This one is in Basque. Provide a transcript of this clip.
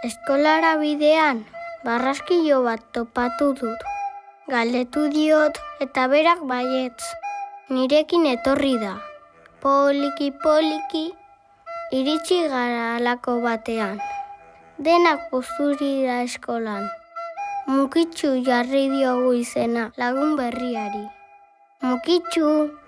Eskolara bidean, barraskilo bat topatu dut. Galdetu diot eta berak baietz. Nirekin etorri da. Poliki, iritsi gara halako batean. Denak pozuri da eskolan. Mukitxu jarri diogu izena lagun berriari. Mukitxu!